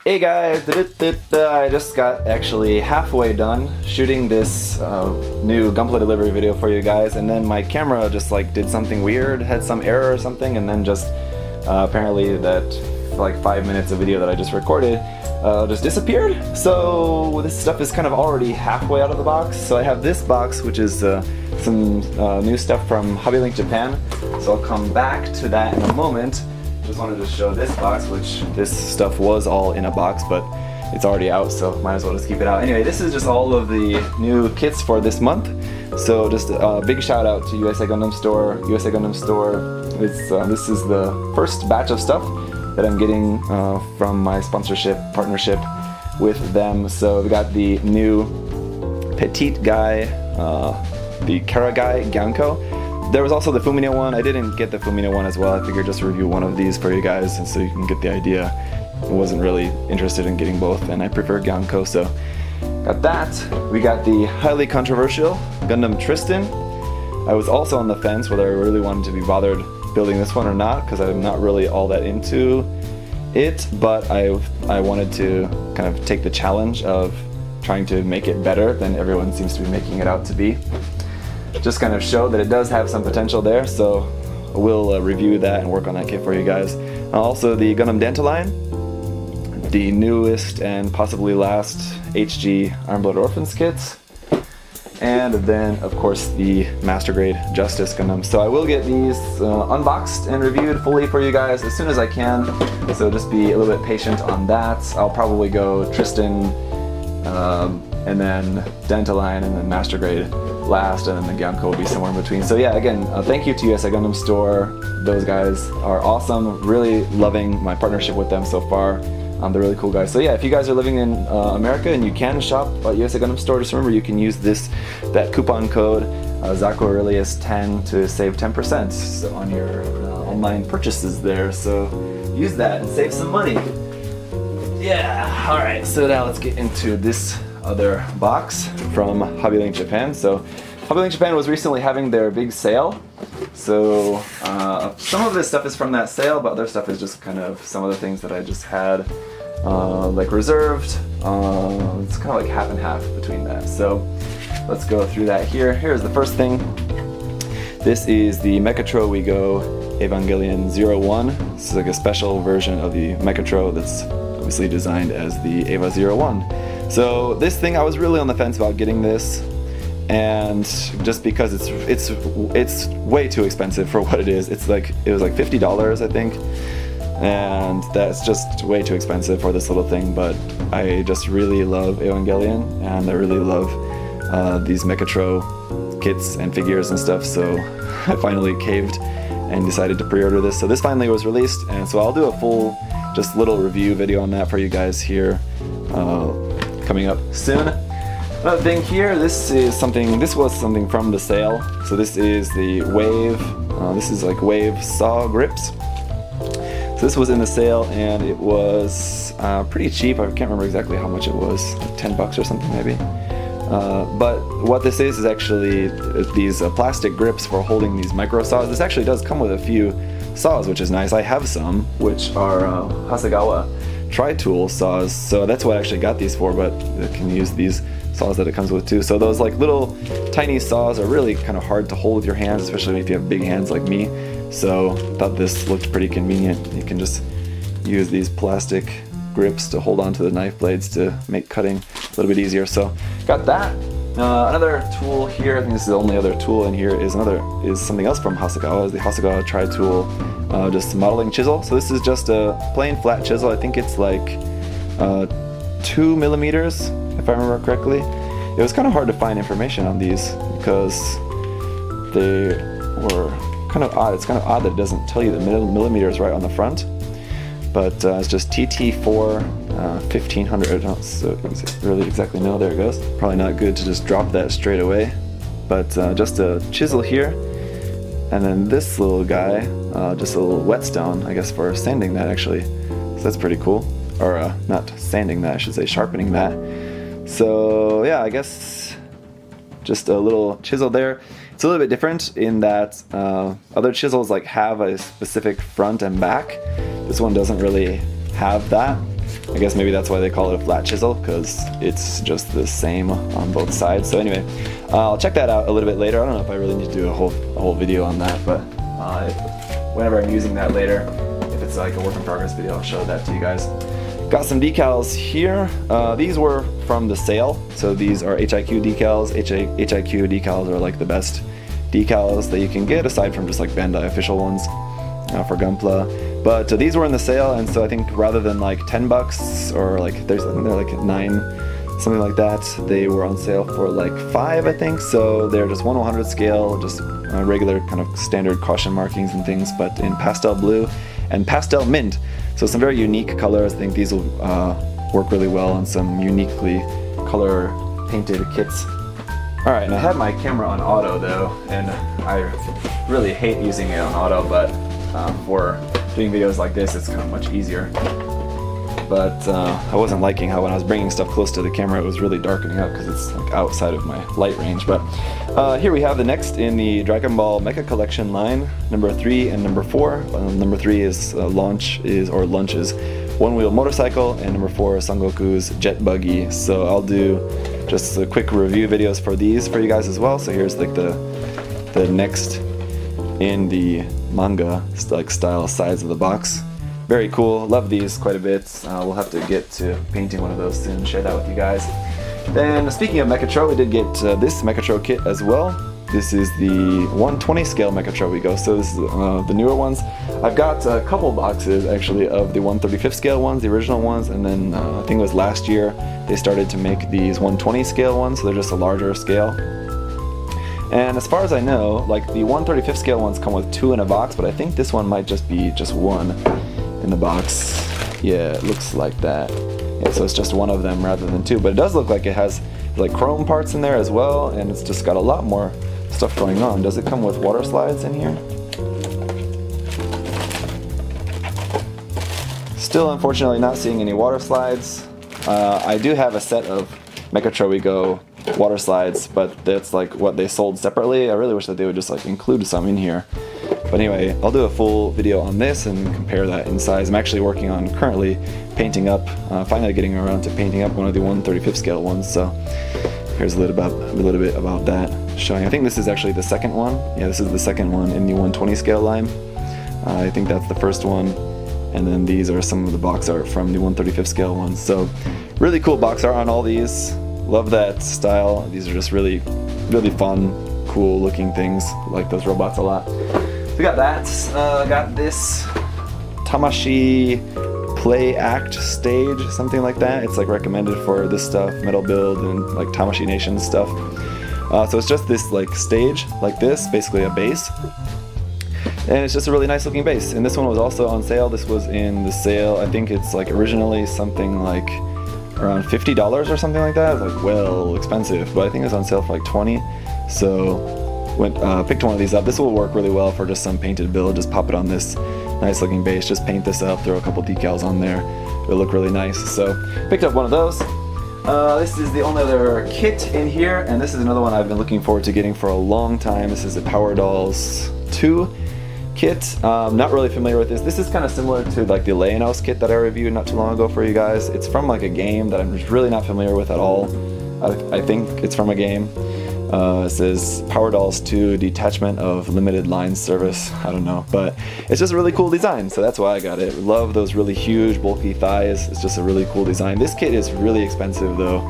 Hey guys, I just got actually halfway done shooting this new Gunpla Delivery video for you guys, and then my camera just like did something weird, had some error or something, and then just apparently that like 5 minutes of video that I just recorded just disappeared. So this stuff is kind of already halfway out of the box. So I have this box, which is some new stuff from Hobby Link Japan. So I'll come back to that in a moment. Just wanted to show this box, which this stuff was all in a box, but it's already out, so might as well just keep it out. Anyway, this is just all of the new kits for this month. So just a big shout out to USA Gundam Store. USA Gundam Store, this is the first batch of stuff that I'm getting from my sponsorship partnership with them. So we got the new petite guy, the Kara guy, Gyanko. There was also the Fumino one. I didn't get the Fumino one as well. I figured just review one of these for you guys, and so you can get the idea. I wasn't really interested in getting both, and I prefer Gyanko, so got that. We got the highly controversial Gundam Tristan. I was also on the fence whether I really wanted to be bothered building this one or not, because I'm not really all that into it, but I wanted to kind of take the challenge of trying to make it better than everyone seems to be making it out to be. Just kind of show that it does have some potential there, so we'll review that and work on that kit for you guys. Also the Gundam Dantaline, the newest and possibly last HG Iron Blood Orphans kits, and then of course the Master Grade Justice Gundam. So I will get these unboxed and reviewed fully for you guys as soon as I can, so just be a little bit patient on that. I'll probably go Tristan, and then Dantaline, and then Master Grade last, and then the Gyanko will be somewhere in between. So yeah, again, thank you to USA Gundam Store. Those guys are awesome. Really loving my partnership with them so far. They're really cool guys. So yeah, if you guys are living in America and you can shop at USA Gundam Store, just remember you can use that coupon code ZakuAurelius 10 to save 10% so on your online purchases there. So use that and save some money. Yeah, alright, so now let's get into this other box from Hobby Link Japan. So Hobby Link Japan was recently having their big sale. So some of this stuff is from that sale, but other stuff is just kind of some of the things that I just had like reserved. It's kind of like half and half between that. So let's go through that here. Here's the first thing. This is the Mechatro We Go Evangelion 01. This is like a special version of the Mechatro that's obviously designed as the Eva 01. So this thing, I was really on the fence about getting this, and just because it's way too expensive for what it is. It was like $50, I think, and that's just way too expensive for this little thing. But I just really love Evangelion, and I really love these Mechatro kits and figures and stuff. So I finally caved and decided to pre-order this. So this finally was released, and so I'll do a full just little review video on that for you guys here coming up soon. Another thing here, this was something from the sale. So this is the Wave, this is like Wave saw grips. So this was in the sale, and it was pretty cheap. I can't remember exactly how much it was, like 10 bucks or something maybe. But what this is actually these plastic grips for holding these micro saws. This actually does come with a few saws, which is nice. I have some, which are Hasegawa tri-tool saws, so that's what I actually got these for, but I can use these saws that it comes with too. So those like little tiny saws are really kind of hard to hold with your hands, especially if you have big hands like me. So I thought this looked pretty convenient. You can just use these plastic grips to hold onto the knife blades to make cutting a little bit easier. So got that. Another tool here, I think this is the only other tool in here, is something else from Hasegawa, is the Hasegawa Tri-Tool just modeling chisel. So this is just a plain flat chisel. I think it's like 2 millimeters, if I remember correctly. It was kind of hard to find information on these because they were kind of odd. It's kind of odd that it doesn't tell you the millimeters right on the front. But it's just TT4 1500. I don't really exactly know. There it goes. Probably not good to just drop that straight away. But just a chisel here, and then this little guy, just a little whetstone, I guess, for sanding that actually. So that's pretty cool. Or not sanding that, I should say sharpening that. So yeah, I guess just a little chisel there. It's a little bit different in that other chisels like have a specific front and back. This one doesn't really have that. I guess maybe that's why they call it a flat chisel, because it's just the same on both sides. So anyway, I'll check that out a little bit later. I don't know if I really need to do a whole video on that, but whenever I'm using that later, if it's like a work in progress video, I'll show that to you guys. Got some decals here. These were from the sale, so these are HIQ decals. HIQ decals are like the best decals that you can get, aside from just like Bandai official ones for Gunpla. But these were in the sale, and so I think rather than like $10 or like I think they're like 9, something like that, they were on sale for like 5, I think. So they're just 1/100 scale, just regular kind of standard caution markings and things, but in pastel blue and pastel mint. So some very unique colors. I think these will work really well on some uniquely color painted kits. Alright, and I had my camera on auto though, and I really hate using it on auto, but for doing videos like this it's kind of much easier. But I wasn't liking how when I was bringing stuff close to the camera it was really darkening up because it's like outside of my light range. But here we have the next in the Dragon Ball Mecha Collection line, number 3 and number 4. Number 3 is Lunch's one-wheel motorcycle, and number 4 is Son Goku's jet buggy. So I'll do just a quick review videos for these for you guys as well. So here's like the next in the manga like style size of the box. Very cool, love these quite a bit. We'll have to get to painting one of those soon, share that with you guys. Then speaking of Mechatro, we did get this Mechatro kit as well. This is the 120 scale Mechatro we go, so this is the newer ones. I've got a couple boxes actually of the 135th scale ones, the original ones, and then I think it was last year they started to make these 120 scale ones, so they're just a larger scale. And as far as I know, like the 135th scale ones come with 2 in a box, but I think this one might just be just 1 in the box. Yeah, it looks like that. Yeah, so it's just 1 of them rather than 2, but it does look like it has like chrome parts in there as well, and it's just got a lot more stuff going on. Does it come with water slides in here? Still unfortunately not seeing any water slides. I do have a set of Mechatro Go water slides, but that's like what they sold separately. I really wish that they would just like include some in here. But anyway, I'll do a full video on this and compare that in size. I'm actually working on currently painting up, finally getting around to painting up one of the 135th scale ones. So here's a little bit about that showing. I think this is actually the second one. Yeah, this is the second one in the 120 scale line. I think that's the first one. And then these are some of the box art from the 135th scale ones. So really cool box art on all these. Love that style. These are just really, really fun, cool looking things. I like those robots a lot. We got that. Got this Tamashi Play Act stage, something like that. It's like recommended for this stuff, Metal Build and like Tamashi Nation stuff. So it's just this like stage like this, basically a base. And it's just a really nice looking base. And this one was also on sale. This was in the sale. I think it's like originally something like around $50 or something like that. It's like well expensive, but I think it was on sale for like 20. So picked one of these up. This will work really well for just some painted build. Just pop it on this nice looking base, just paint this up, throw a couple decals on there. It'll look really nice. So picked up one of those. This is the only other kit in here, and this is another one I've been looking forward to getting for a long time. This is the Power Dolls 2 kit. Not really familiar with this. This is kind of similar to like the Leonos kit that I reviewed not too long ago for you guys. It's from like a game that I'm just really not familiar with at all. I think it's from a game. It says Power Dolls 2 Detachment of Limited Line Service. I don't know, but it's just a really cool design, so that's why I got it. Love those really huge bulky thighs. It's just a really cool design. This kit is really expensive though.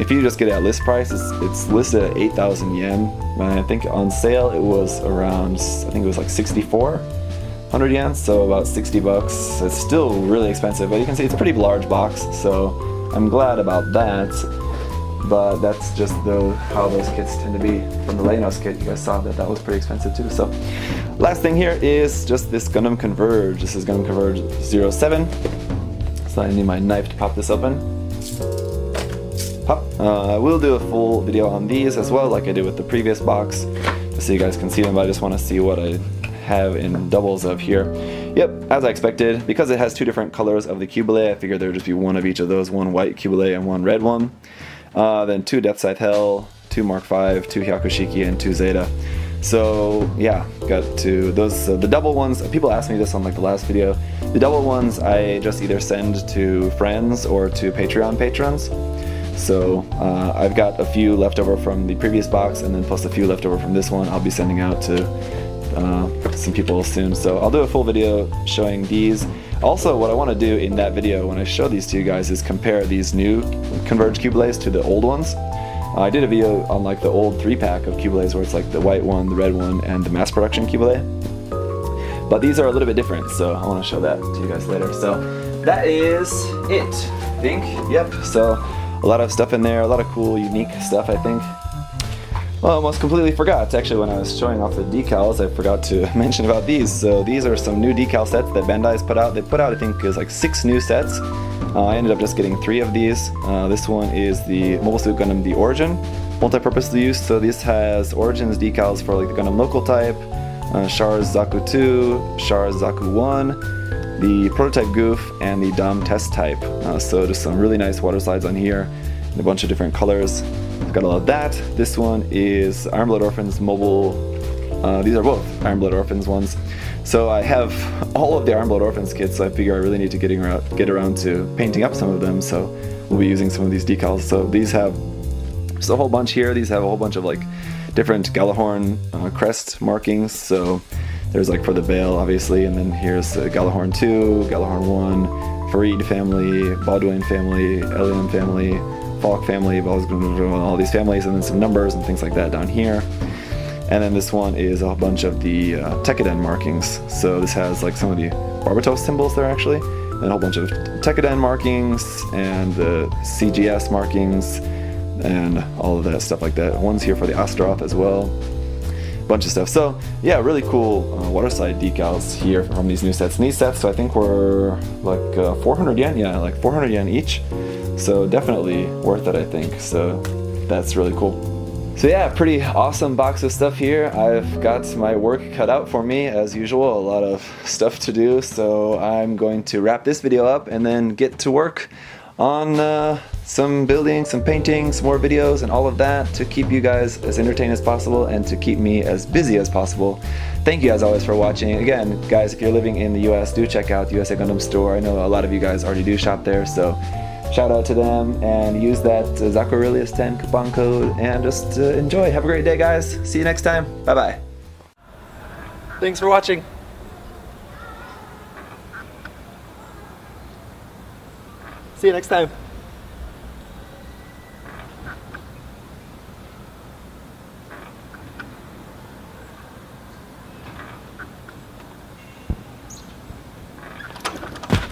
If you just get it at list price, it's listed at 8,000 yen. And I think on sale it was around, I think it was like 6,400 yen, so about 60 bucks. It's still really expensive, but you can see it's a pretty large box, so I'm glad about that. But that's just how those kits tend to be. From the Leonos kit, you guys saw that was pretty expensive too. So last thing here is just this Gundam Converge. This is Gundam Converge 07. So I need my knife to pop this open. Pop. I will do a full video on these as well, like I did with the previous box, just so you guys can see them, but I just want to see what I have in doubles of here. Yep, as I expected, because it has 2 different colors of the Cubile, I figured there would just be 1 of each of those, 1 white Cubile and 1 red one. Then 2 Death Scythe Hell, 2 Mark V, 2 Hyakushiki, and 2 Zeta. So yeah, got to those, the double ones. People asked me this on like the last video. The double ones I just either send to friends or to Patreon patrons. So I've got a few left over from the previous box, and then plus a few left over from this one I'll be sending out to some people soon. So I'll do a full video showing these. Also, what I want to do in that video when I show these to you guys is compare these new converged Cubelays to the old ones. I did a video on like the old 3-pack of Cubelays where it's like the white one, the red one, and the mass production Cubelay. But these are a little bit different, so I want to show that to you guys later. So that is it, I think. Yep, so a lot of stuff in there, a lot of cool, unique stuff, I think. Well, I almost completely forgot. Actually, when I was showing off the decals, I forgot to mention about these. So these are some new decal sets that Bandai's put out. They put out, I think, is like 6 new sets. I ended up just getting 3 of these. This one is the Mobile Suit Gundam The Origin, multi-purpose use. So this has Origins decals for like the Gundam local type, Char's Zaku 2, Char's Zaku 1, the prototype goof, and the Dom test type. So just some really nice water slides on here, in a bunch of different colors. I've got a lot of that. This one is Iron Blood Orphans mobile. These are both Iron Blood Orphans ones. So I have all of the Iron Blood Orphans kits, so I figure I really need to get around to painting up some of them, so we'll be using some of these decals. So these have just a whole bunch here. These have a whole bunch of like different Galahorn crest markings. So there's like for the Veil, obviously, and then here's Galahorn 2, Galahorn 1, Farid family, Baldwin family, Eliam family, Falk family, all these families, and then some numbers and things like that down here. And then this one is a bunch of the Tekkaden markings. So this has like some of the Barbatos symbols there actually, and a whole bunch of Tekkaden markings and the CGS markings and all of that stuff like that. One's here for the Astaroth as well. Bunch of stuff. So yeah, really cool waterside decals here from these new sets. And these sets, so I think were like 400 yen, yeah, like 400 yen each. So definitely worth it, I think. So that's really cool. So yeah, pretty awesome box of stuff here. I've got my work cut out for me as usual, a lot of stuff to do. So I'm going to wrap this video up and then get to work on some building, some painting, some more videos and all of that to keep you guys as entertained as possible and to keep me as busy as possible. Thank you as always for watching. Again, guys, if you're living in the US, do check out the USA Gundam Store. I know a lot of you guys already do shop there, so shout out to them and use that ZakuAurelius 10 coupon code and just enjoy. Have a great day, guys. See you next time. Bye-bye. Thanks for watching. See you next time.